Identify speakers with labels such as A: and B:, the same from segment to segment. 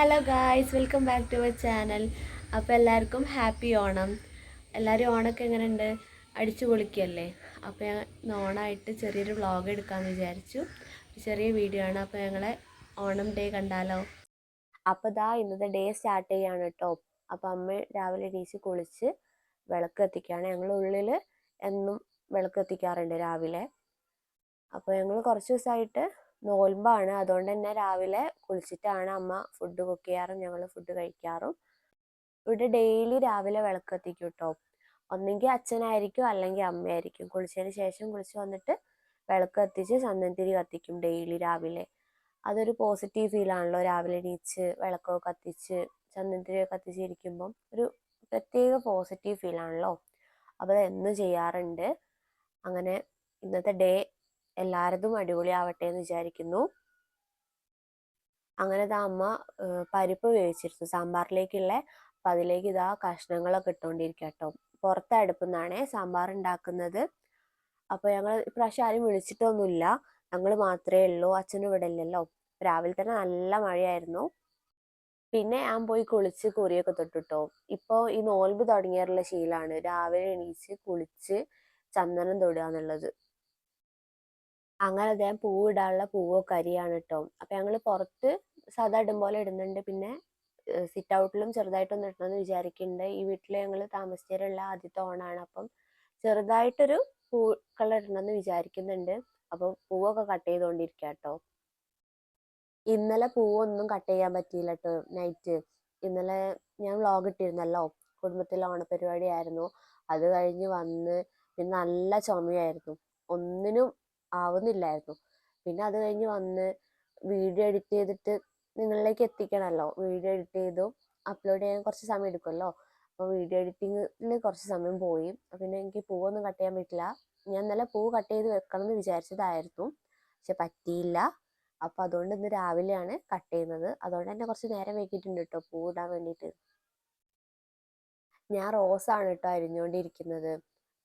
A: Hello guys, welcome back to our channel. അപ്പോൾ എല്ലാവർക്കും happy Onam. എല്ലാവരും ഓണമൊക്കെ എങ്ങനെയുണ്ട്? അടിച്ചു പൊളിക്കല്ലേ? അപ്പോൾ ഞാൻ ഓണമായിട്ട് ചെറിയൊരു വ്ളോഗ് എടുക്കാമെന്ന് വിചാരിച്ചു. ചെറിയ വീഡിയോ ആണ്. അപ്പോൾ ഞങ്ങളെ ഓണം ഡേ കണ്ടാലോ? അപ്പോൾ ഇന്നത്തെ ഡേ സ്റ്റാർട്ട് ചെയ്യാണ് കേട്ടോ. അപ്പോൾ അമ്മ രാവിലെ എണീച്ച് കുളിച്ച് വിളക്ക് കത്തിക്കുകയാണ്. ഞങ്ങൾ ഉള്ളിൽ എന്നും വിളക്ക് കത്തിക്കാറുണ്ട് രാവിലെ. അപ്പോൾ ഞങ്ങൾ കുറച്ച് ദിവസമായിട്ട് നോൽമ്പാണ്. അതുകൊണ്ട് തന്നെ രാവിലെ കുളിച്ചിട്ടാണ് അമ്മ ഫുഡ് കുക്ക് ചെയ്യാറും ഞങ്ങൾ ഫുഡ് കഴിക്കാറും. ഇവിടെ ഡെയിലി രാവിലെ വിളക്ക് കത്തിക്കും കേട്ടോ. ഒന്നെങ്കിൽ അച്ഛനായിരിക്കും അല്ലെങ്കിൽ അമ്മയായിരിക്കും. കുളിച്ചതിന് ശേഷം കുളിച്ച് വന്നിട്ട് വിളക്ക് കത്തിച്ച് ചന്ദനത്തിരി കത്തിക്കും ഡെയിലി രാവിലെ. അതൊരു പോസിറ്റീവ് ഫീലാണല്ലോ, രാവിലെ എണീച്ച് വിളക്കൊക്കെ കത്തിച്ച് ചന്ദനത്തിരി കത്തിച്ചിരിക്കുമ്പം ഒരു പ്രത്യേക പോസിറ്റീവ് ഫീലാണല്ലോ. അപ്പോൾ അത് എന്നും ചെയ്യാറുണ്ട്. അങ്ങനെ ഇന്നത്തെ ഡേ എല്ലാവരതും അടിപൊളിയാവട്ടെ എന്ന് വിചാരിക്കുന്നു. അങ്ങനെ അമ്മ പരിപ്പ് വേവിച്ചിരുന്നു സാമ്പാറിലേക്കുള്ള. അപ്പം അതിലേക്ക് കഷ്ണങ്ങളൊക്കെ ഇട്ടുകൊണ്ടിരിക്കുക കേട്ടോ. പുറത്തെ അടുപ്പിൽ നിന്നാണ് സാമ്പാർ ഉണ്ടാക്കുന്നത്. അപ്പോൾ ഞങ്ങൾ ഇപ്രാവശ്യം ആരും വിളിച്ചിട്ടൊന്നുമില്ല, ഞങ്ങൾ മാത്രമേ ഉള്ളൂ. അച്ഛനും ഇവിടെ ഇല്ലല്ലോ. രാവിലെ തന്നെ നല്ല മഴയായിരുന്നു. പിന്നെ ഞാൻ പോയി കുളിച്ച് കുറിയൊക്കെ തൊട്ടിട്ടോ. ഇപ്പോൾ ഈ നോൽമ്പ് തുടങ്ങിയാറുള്ള ശീലമാണ് രാവിലെ എണീച്ച് കുളിച്ച് ചന്ദനം തൊടുക എന്നുള്ളത്. അങ്ങനെ അദ്ദേഹം പൂവിടാനുള്ള പൂവൊക്കെ അരിയാണ് കേട്ടോ. അപ്പം ഞങ്ങൾ പുറത്ത് സാധാ ഇടും പോലെ ഇടുന്നുണ്ട്. പിന്നെ സിറ്റ് ഔട്ടിലും ചെറുതായിട്ടൊന്ന് ഇടണമെന്ന് വിചാരിക്കുന്നുണ്ട്. ഈ വീട്ടിൽ ഞങ്ങൾ താമസിച്ചിട്ടുള്ള ആദ്യത്തെ ഓണാണ്. അപ്പം ചെറുതായിട്ടൊരു പൂക്കൾ ഇടണമെന്ന് വിചാരിക്കുന്നുണ്ട്. അപ്പം പൂവൊക്കെ കട്ട് ചെയ്തുകൊണ്ടിരിക്കുക കേട്ടോ. ഇന്നലെ പൂവൊന്നും കട്ട് ചെയ്യാൻ പറ്റിയില്ല കേട്ടോ. നൈറ്റ് ഇന്നലെ ഞാൻ വ്ളോഗ് ഇട്ടിരുന്നല്ലോ. കുടുംബത്തിലെ ഓണപരിപാടി ആയിരുന്നു. അത് കഴിഞ്ഞ് വന്ന് പിന്നെ നല്ല ചുമയായിരുന്നു, ഒന്നിനും ആവുന്നില്ലായിരുന്നു. പിന്നെ അത് കഴിഞ്ഞ് വന്ന് വീഡിയോ എഡിറ്റ് ചെയ്തിട്ട് നിങ്ങളിലേക്ക് എത്തിക്കണമല്ലോ. വീഡിയോ എഡിറ്റ് ചെയ്തു അപ്ലോഡ് ചെയ്യാൻ കുറച്ച് സമയം എടുക്കുമല്ലോ. അപ്പോൾ വീഡിയോ എഡിറ്റിങ്ങിൽ കുറച്ച് സമയം പോയി. പിന്നെ എനിക്ക് പൂവൊന്നും കട്ട് ചെയ്യാൻ പറ്റില്ല. ഞാൻ ഇന്നലെ പൂ കട്ട് ചെയ്ത് വെക്കണം എന്ന് വിചാരിച്ചതായിരുന്നു, പക്ഷെ പറ്റിയില്ല. അപ്പോൾ അതുകൊണ്ട് ഇന്ന് രാവിലെയാണ് കട്ട് ചെയ്യുന്നത്. അതുകൊണ്ട് തന്നെ കുറച്ച് നേരം വൈകിട്ടുണ്ട് കേട്ടോ പൂ ഇടാൻ വേണ്ടിയിട്ട്. ഞാൻ റോസാണ് കേട്ടോ അരിഞ്ഞുകൊണ്ടിരിക്കുന്നത്.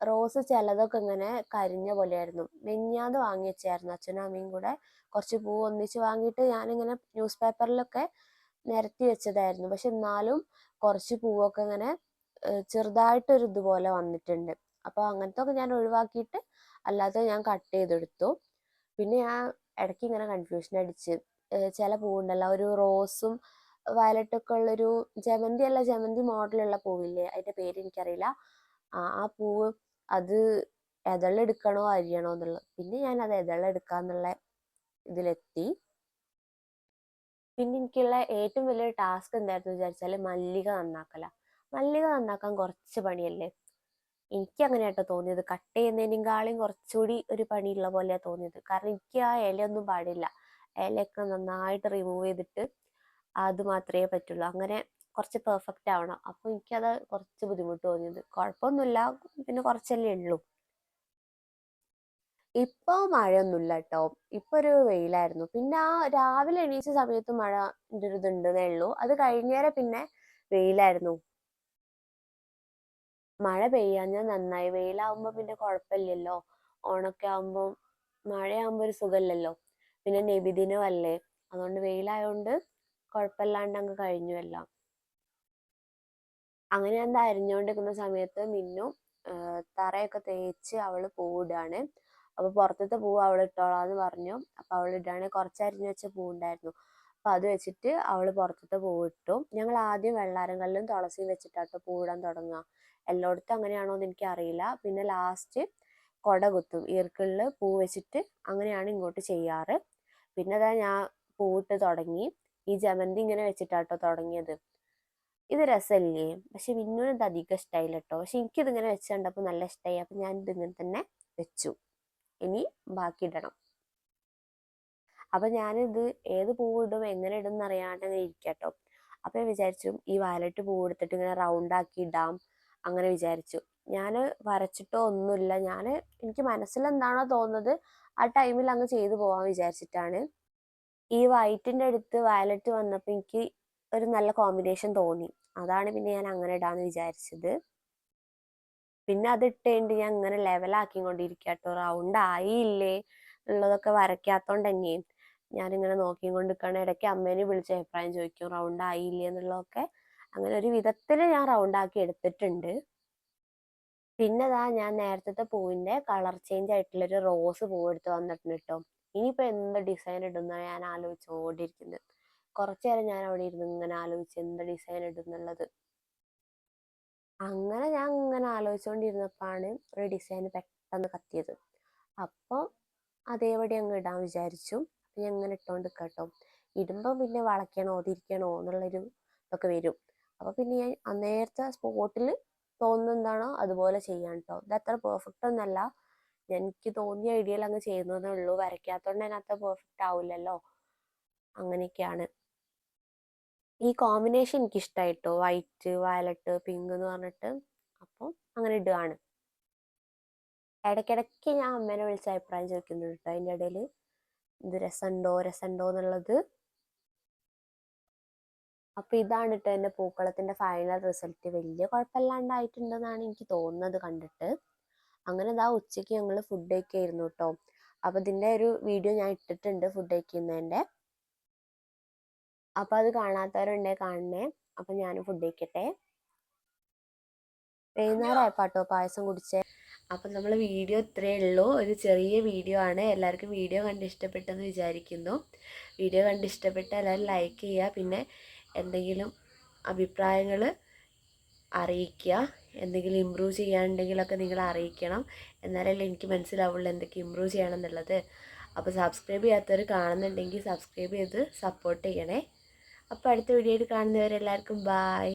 A: റോസ് ചിലതൊക്കെ ഇങ്ങനെ കരിഞ്ഞ പോലെയായിരുന്നു. മെഞ്ഞാന്ന് വാങ്ങി വെച്ചായിരുന്നു അച്ഛനും അമ്മയും കൂടെ. കുറച്ച് പൂ ഒന്നിച്ച് വാങ്ങിയിട്ട് ഞാനിങ്ങനെ ന്യൂസ് പേപ്പറിലൊക്കെ നിരത്തി വെച്ചതായിരുന്നു. പക്ഷെ എന്നാലും കുറച്ച് പൂവൊക്കെ ഇങ്ങനെ ചെറുതായിട്ടൊരു ഇതുപോലെ വന്നിട്ടുണ്ട്. അപ്പോൾ അങ്ങനത്തെ ഒക്കെ ഞാൻ ഒഴിവാക്കിയിട്ട് അല്ലാതെ ഞാൻ കട്ട് ചെയ്തെടുത്തു. പിന്നെ ഞാൻ ഇടയ്ക്ക് ഇങ്ങനെ കൺഫ്യൂഷൻ അടിച്ച്, ചില പൂവുണ്ടല്ലോ ഒരു റോസും വയലറ്റൊക്കെ ഉള്ളൊരു ജമന്തി അല്ല, ജമന്തി മോഡലുള്ള പൂവില്ലേ, അതിൻ്റെ പേര് എനിക്കറിയില്ല. ആ പൂവ് അത് എതളെടുക്കണോ അരിയണോ എന്നുള്ളത്. പിന്നെ ഞാൻ അത് എതളെടുക്കാന്നുള്ള ഇതിലെത്തി. പിന്നെ എനിക്കുള്ള ഏറ്റവും വലിയൊരു ടാസ്ക് എന്തായിരുന്നു വിചാരിച്ചാൽ മല്ലിക നന്നാക്കല. മല്ലിക നന്നാക്കാൻ കുറച്ച് പണിയല്ലേ? എനിക്ക് അങ്ങനെ കേട്ടോ തോന്നിയത്. കട്ട് ചെയ്യുന്നതിനേക്കാളും കുറച്ചുകൂടി ഒരു പണിയുള്ള പോലെയാണ് തോന്നിയത്. കാരണം എനിക്ക് ആ ഇലയൊന്നും പാടില്ല. ഇലയൊക്കെ നന്നായിട്ട് റിമൂവ് ചെയ്തിട്ട് അത് മാത്രമേ പറ്റുള്ളൂ. അങ്ങനെ കുറച്ച് പെർഫെക്റ്റ് ആവണം. അപ്പോൾ എനിക്കത് കുറച്ച് ബുദ്ധിമുട്ട് തോന്നിയത്. കുഴപ്പമൊന്നുമില്ല, പിന്നെ കുറച്ചല്ലേ ഉള്ളൂ. ഇപ്പൊ മഴയൊന്നുമില്ല കേട്ടോ. ഇപ്പൊ ഒരു വെയിലായിരുന്നു. പിന്നെ ആ രാവിലെ എണീച്ച സമയത്ത് മഴ ഒരു ഇതുണ്ടെന്നേ ഉള്ളൂ. അത് കഴിഞ്ഞേരെ പിന്നെ വെയിലായിരുന്നു. മഴ പെയ്യാഞ്ഞാൽ നന്നായി. വെയിലാവുമ്പോ പിന്നെ കുഴപ്പമില്ലല്ലോ. ഓണൊക്കെ ആവുമ്പോൾ മഴയാവുമ്പോ ഒരു സുഖമില്ലല്ലോ. പിന്നെ നബിദിനം അല്ലേ, അതുകൊണ്ട് വെയിലായോണ്ട് കുഴപ്പമില്ലാണ്ട് അങ്ങ് കഴിഞ്ഞു എല്ലാം. അങ്ങനെ എന്താ അരിഞ്ഞുകൊണ്ടിരിക്കുന്ന സമയത്ത് മിന്നു തറയൊക്കെ തേച്ച് അവള് പൂവിടാണ്. അപ്പൊ പുറത്തത്തെ പൂവ് അവൾ ഇട്ടോളാന്ന് പറഞ്ഞു. അപ്പൊ അവൾ ഇടാണ്. കുറച്ച് അരിഞ്ഞു വെച്ച പൂവുണ്ടായിരുന്നു. അപ്പൊ അത് വെച്ചിട്ട് അവള് പുറത്തത്തെ പൂവ് ഇട്ടു. ഞങ്ങൾ ആദ്യം വെള്ളാരങ്ങളിലും തുളസിയും വെച്ചിട്ടാട്ടോ പൂവിടാൻ തുടങ്ങുക. എല്ലായിടത്തും അങ്ങനെയാണോ എന്ന് എനിക്ക് അറിയില്ല. പിന്നെ ലാസ്റ്റ് കൊട കുത്തും, ഈർക്കിളിൽ പൂ വെച്ചിട്ട് അങ്ങനെയാണ് ഇങ്ങോട്ട് ചെയ്യാറ്. പിന്നെ ഞാൻ പൂവിട്ട് തുടങ്ങി. ഈ ജമന്തി ഇങ്ങനെ വെച്ചിട്ടാട്ടോ തുടങ്ങിയത്. ഇത് രസമില്ലേ? പക്ഷെ മിന്നുവിന് ഇത് അധികം ഇഷ്ടമായില്ല കേട്ടോ. പക്ഷെ എനിക്കിതിങ്ങനെ വെച്ച് കണ്ടപ്പോൾ നല്ല ഇഷ്ടമായി. അപ്പം ഞാൻ ഇതിങ്ങനെ തന്നെ വെച്ചു. ഇനി ബാക്കി ഇടണം. അപ്പം ഞാനിത് ഏത് പൂവ് ഇടും എങ്ങനെ ഇടും എന്നറിയാണ്ട് ഇങ്ങനെ ഇരിക്കട്ടോ. അപ്പം ഞാൻ വിചാരിച്ചു ഈ വയലറ്റ് പൂവ് എടുത്തിട്ട് ഇങ്ങനെ റൗണ്ടാക്കി ഇടാം, അങ്ങനെ വിചാരിച്ചു. ഞാൻ വരച്ചിട്ടോ ഒന്നുമില്ല. എനിക്ക് മനസ്സിലെന്താണോ തോന്നുന്നത് ആ ടൈമിൽ അങ്ങ് ചെയ്തു പോകാൻ വിചാരിച്ചിട്ടാണ്. ഈ വൈറ്റിൻ്റെ അടുത്ത് വയലറ്റ് വന്നപ്പോൾ എനിക്ക് ഒരു നല്ല കോമ്പിനേഷൻ തോന്നി. അതാണ് പിന്നെ ഞാൻ അങ്ങനെ ഇടാന്ന് വിചാരിച്ചത്. പിന്നെ അത് ഇട്ടേണ്ട് ഞാൻ ഇങ്ങനെ ലെവലാക്കി കൊണ്ടിരിക്കുക കേട്ടോ. റൗണ്ട് ആയില്ലേ ഉള്ളതൊക്കെ വരയ്ക്കാത്തോണ്ട് തന്നെ. ഞാനിങ്ങനെ നോക്കിക്കൊണ്ട് നിൽക്കുകയാണ്. ഇടയ്ക്ക് അമ്മേനെ വിളിച്ച് അഭിപ്രായം ചോദിക്കും റൗണ്ട് ആയില്ലേ എന്നുള്ളതൊക്കെ. അങ്ങനെ ഒരു വിധത്തിൽ ഞാൻ റൗണ്ടാക്കി എടുത്തിട്ടുണ്ട്. പിന്നെ ഞാൻ നേരത്തെ പൂവിൻ്റെ കളർ ചേഞ്ച് ആയിട്ടുള്ളൊരു റോസ് പൂവ് എടുത്ത് വന്നിട്ടുണ്ട് കേട്ടോ. ഇനിയിപ്പോൾ എന്ത് ഡിസൈൻ ഇടുന്ന ഞാൻ ആലോചിച്ചുകൊണ്ടിരിക്കുന്നത്. കുറച്ചു നേരം ഞാൻ അവിടെ ഇരുന്ന് ഇങ്ങനെ ആലോചിച്ച് എന്ത് ഡിസൈൻ ഇടുന്നുള്ളത്. അങ്ങനെ ഞാൻ ഇങ്ങനെ ആലോചിച്ചുകൊണ്ടിരുന്നപ്പോഴാണ് ഒരു ഡിസൈൻ പെട്ടെന്ന് കത്തിയത്. അപ്പോൾ അതേപടി അങ്ങ് ഇടാൻ വിചാരിച്ചു. ഞാൻ ഇങ്ങനെ ഇട്ടുകൊണ്ട് കേട്ടോ. ഇടുമ്പോൾ പിന്നെ വളയ്ക്കണോ തിരിക്കണോ എന്നുള്ളൊരു ഇതൊക്കെ വരും. അപ്പോൾ പിന്നെ ഞാൻ അന്നേരത്തെ സ്പോട്ടിൽ തോന്നുന്നതാണോ അതുപോലെ ചെയ്യാൻ കേട്ടോ. ഇത് അത്ര പെർഫെക്റ്റ് ഒന്നല്ല, എനിക്ക് തോന്നിയ ഐഡിയയിൽ അങ്ങ് ചെയ്യുന്നതേ ഉള്ളൂ. വരയ്ക്കാത്തതുകൊണ്ട് തന്നെ അത്ര പെർഫെക്റ്റ് ആവില്ലല്ലോ. അങ്ങനെയൊക്കെയാണ്. ഈ കോമ്പിനേഷൻ എനിക്ക് ഇഷ്ടമായിട്ടോ, വൈറ്റ് വയലറ്റ് പിങ്ക് എന്ന് പറഞ്ഞിട്ട്. അപ്പോൾ അങ്ങനെ ഇടുകയാണ്. ഇടയ്ക്കിടയ്ക്ക് ഞാൻ അമ്മേനെ വിളിച്ച് അഭിപ്രായം ചോദിക്കുന്നുണ്ട് കേട്ടോ. അതിൻ്റെ ഇടയിൽ ഇത് രസമുണ്ടോ എന്നുള്ളത്. അപ്പോൾ ഇതാണ് കേട്ടോ എൻ്റെ പൂക്കളത്തിൻ്റെ ഫൈനൽ റിസൾട്ട്. വലിയ കുഴപ്പമില്ലാണ്ടായിട്ടുണ്ടെന്നാണ് എനിക്ക് തോന്നുന്നത് കണ്ടിട്ട്. അങ്ങനെ ഉച്ചയ്ക്ക് ഞങ്ങൾ ഫുഡ് കഴിക്കായിരുന്നു കേട്ടോ. അപ്പോൾ ഇതിൻ്റെ ഒരു വീഡിയോ ഞാൻ ഇട്ടിട്ടുണ്ട് ഫുഡ് കഴിക്കുന്നതിൻ്റെ. അപ്പോൾ അത് കാണാത്തവരുണ്ടേ കാണണേ. അപ്പം ഞാൻ ഫുഡ് കഴിക്കട്ടെ. വൈകുന്നേരം ആയപ്പാട്ടോ പായസം കുടിച്ചേ. അപ്പം നമ്മൾ വീഡിയോ ഇത്രയേ ഉള്ളൂ. ഒരു ചെറിയ വീഡിയോ ആണ്. എല്ലാവർക്കും വീഡിയോ കണ്ട് ഇഷ്ടപ്പെട്ടെന്ന് വിചാരിക്കുന്നു. വീഡിയോ കണ്ട് ഇഷ്ടപ്പെട്ട എല്ലാവരും ലൈക്ക് ചെയ്യുക. പിന്നെ എന്തെങ്കിലും അഭിപ്രായങ്ങൾ അറിയിക്കുക. എന്തെങ്കിലും ഇമ്പ്രൂവ് ചെയ്യാനുണ്ടെങ്കിലൊക്കെ നിങ്ങൾ അറിയിക്കണം. എന്നാലല്ലേ എനിക്ക് മനസ്സിലാവുള്ളൂ എന്തൊക്കെ ഇമ്പ്രൂവ് ചെയ്യണം എന്നുള്ളത്. അപ്പോൾ സബ്സ്ക്രൈബ് ചെയ്യാത്തവർ കാണുന്നുണ്ടെങ്കിൽ സബ്സ്ക്രൈബ് ചെയ്ത് സപ്പോർട്ട് ചെയ്യണേ. അപ്പോൾ അടുത്ത വീഡിയോയിൽ കാണുന്നവരെല്ലാവർക്കും ബായ്.